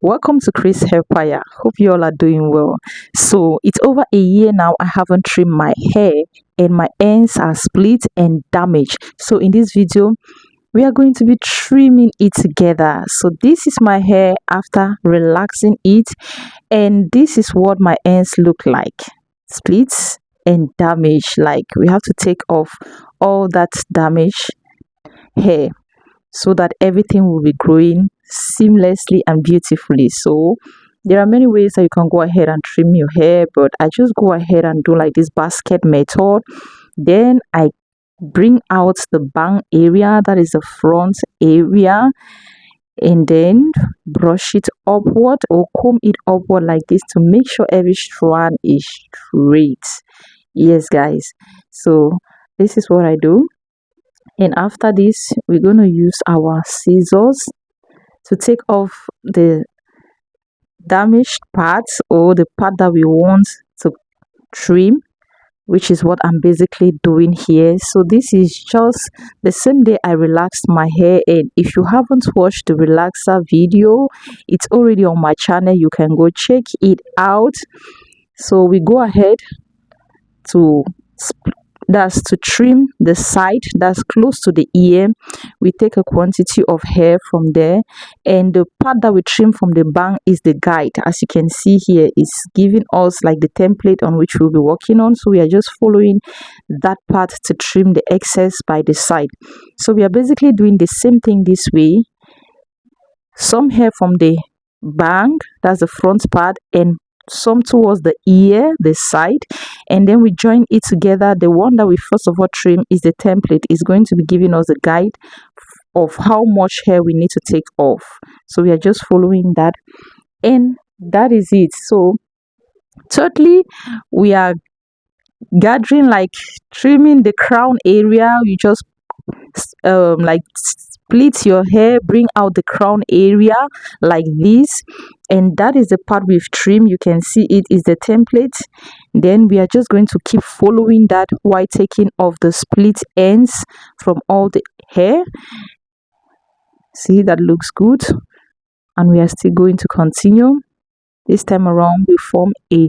Welcome to Chris Hairpire. Hope you all are doing well. So it's over a year now I haven't trimmed my hair and my ends are split and damaged. So in this video we are going to be trimming it together. So this is my hair after relaxing it, and this is what my ends look like: splits and damaged. Like, we have to take off all that damaged hair so that everything will be growing seamlessly and beautifully. So there are many ways that you can go ahead and trim your hair, but I just go ahead and do like this basket method. Then I bring out the bang area, that is the front area, and then brush it upward or comb it upward like this to make sure every strand is straight. Yes guys, so this is what I do. And after this we're going to use our scissors to take off the damaged parts, or the part that we want to trim, which is what I'm basically doing here. So this is just the same day I relaxed my hair, and if you haven't watched the relaxer video, it's already on my channel. You can go check it out. So we go ahead to that's to trim the side that's close to the ear. We take a quantity of hair from there, and the part that we trim from the bang is the guide. As you can see here, is giving us like the template on which we'll be working on. So we are just following that part to trim the excess by the side. So we are basically doing the same thing this way: some hair from the bang, that's the front part, and some towards the ear, the side, and then we join it together. The one that we first of all trim is the template, is going to be giving us a guide of how much hair we need to take off. So we are just following that, and that is it. So thirdly, we are gathering, like trimming the crown area. You just like split your hair, bring out the crown area like this, and that is the part we've trimmed. You can see it is the template. Then we are just going to keep following that while taking off the split ends from all the hair. See, that looks good, and we are still going to continue. This time around we form a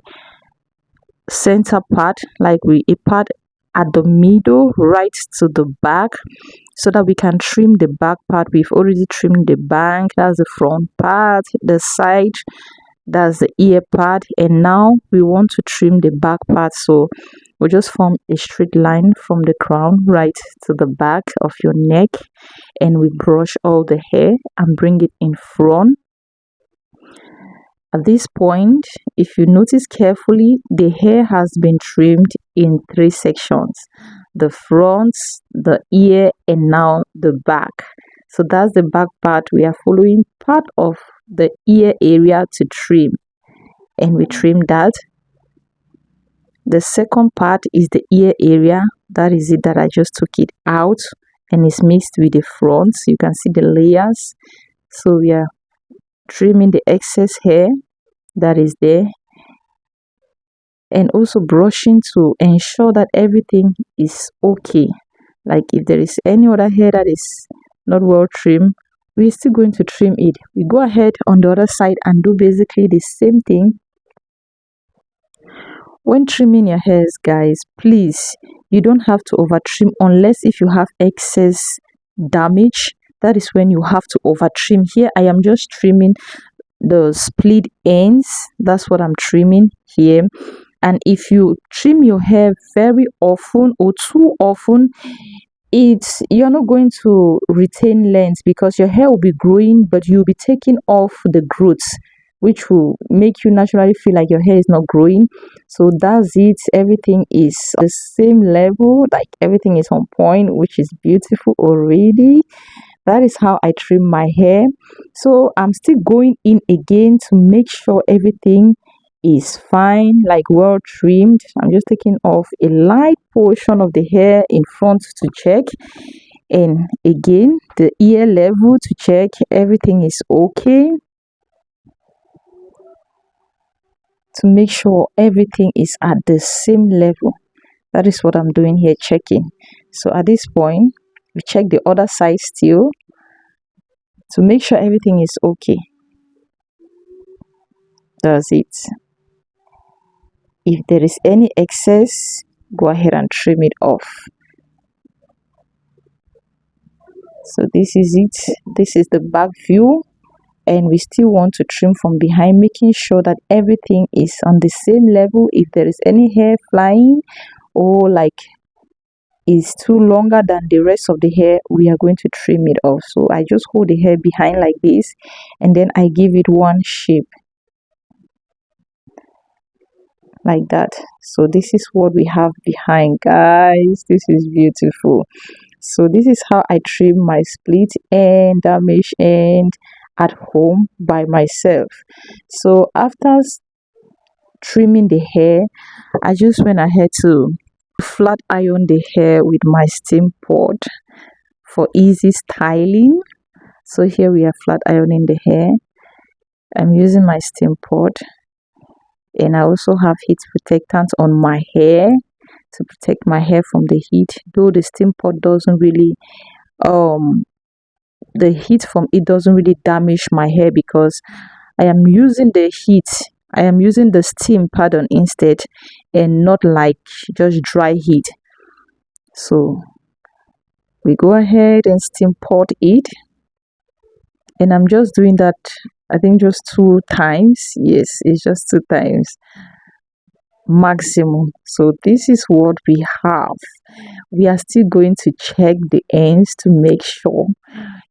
center part, like a part at the middle right to the back, so that we can trim the back part. We've already trimmed the bang, that's the front part, the side, that's the ear part, and now we want to trim the back part. So we just form a straight line from the crown right to the back of your neck, and we brush all the hair and bring it in front. At this point, if you notice carefully, the hair has been trimmed in 3 sections: the front, the ear, and now the back. So that's the back part. We are following part of the ear area to trim, and we trim that. The second part is the ear area. That is it, that I just took it out and it's mixed with the front. So you can see the layers. So we are trimming the excess hair that is there, and also brushing to ensure that everything is okay. Like, if there is any other hair that is not well trimmed, we're still going to trim it. We go ahead on the other side and do basically the same thing. When trimming your hairs, guys, please, you don't have to over trim unless if you have excess damage. That is when you have to over trim. Here I am just trimming the split ends. That's what I'm trimming here. And if you trim your hair very often or too often, you're not going to retain length, because your hair will be growing but you'll be taking off the growths, which will make you naturally feel like your hair is not growing. So that's it. Everything is the same level, like everything is on point, which is beautiful already. That is how I trim my hair. So I'm still going in again to make sure everything is fine, like well trimmed. I'm just taking off a light portion of the hair in front to check, and again the ear level to check everything is okay, to make sure everything is at the same level. That is what I'm doing here, checking. So at this point we check the other side still to make sure everything is okay. That's it. If there is any excess, go ahead and trim it off. So this is it. This is the back view, and we still want to trim from behind, making sure that everything is on the same level. If there is any hair flying or like is too longer than the rest of the hair, we are going to trim it off. So I just hold the hair behind like this, and then I give it one shape like that. So this is what we have behind, guys. This is beautiful. So this is how I trim my split end, damage end at home by myself. So after trimming the hair, I just went ahead to flat iron the hair with my steam pot for easy styling. So here we are flat ironing the hair. I'm using my steam pot, and I also have heat protectant on my hair to protect my hair from the heat, though the steam pot doesn't really the heat from it doesn't really damage my hair, because I am using the steam, pardon, instead, and not like just dry heat. So we go ahead and steam pot it, and I'm just doing that, I think just 2 times. Yes, it's just 2 times maximum. So this is what we have. We are still going to check the ends to make sure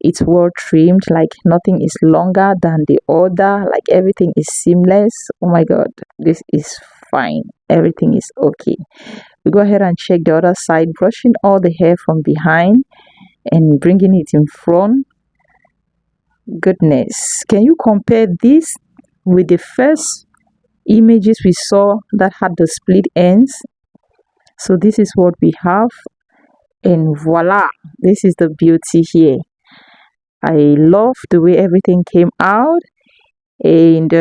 it's well trimmed, like nothing is longer than the other, like everything is seamless. Oh my god, this is fine, everything is okay. We go ahead and check the other side, brushing all the hair from behind and bringing it in front. Goodness, can you compare this with the first images we saw that had the split ends? So this is what we have, and voila, this is the beauty here. I love the way everything came out. And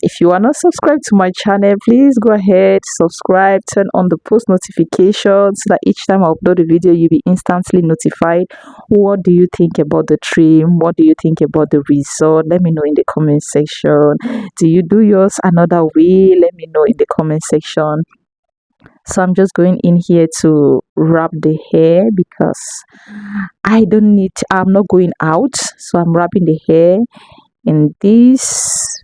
if you are not subscribed to my channel, please go ahead, subscribe, turn on the post notifications so that each time I upload a video you'll be instantly notified. What do you think about the trim? What do you think about the result? Let me know in the comment section. Do you do yours another way? Let me know in the comment section. So I'm just going in here to wrap the hair, because I'm not going out, so I'm wrapping the hair in this,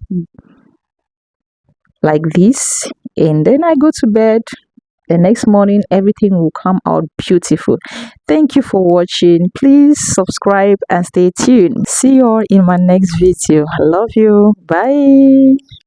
like this, and then I go to bed. The next morning everything will come out beautiful. Thank you for watching. Please subscribe and stay tuned. See you all in my next video. I love you. Bye.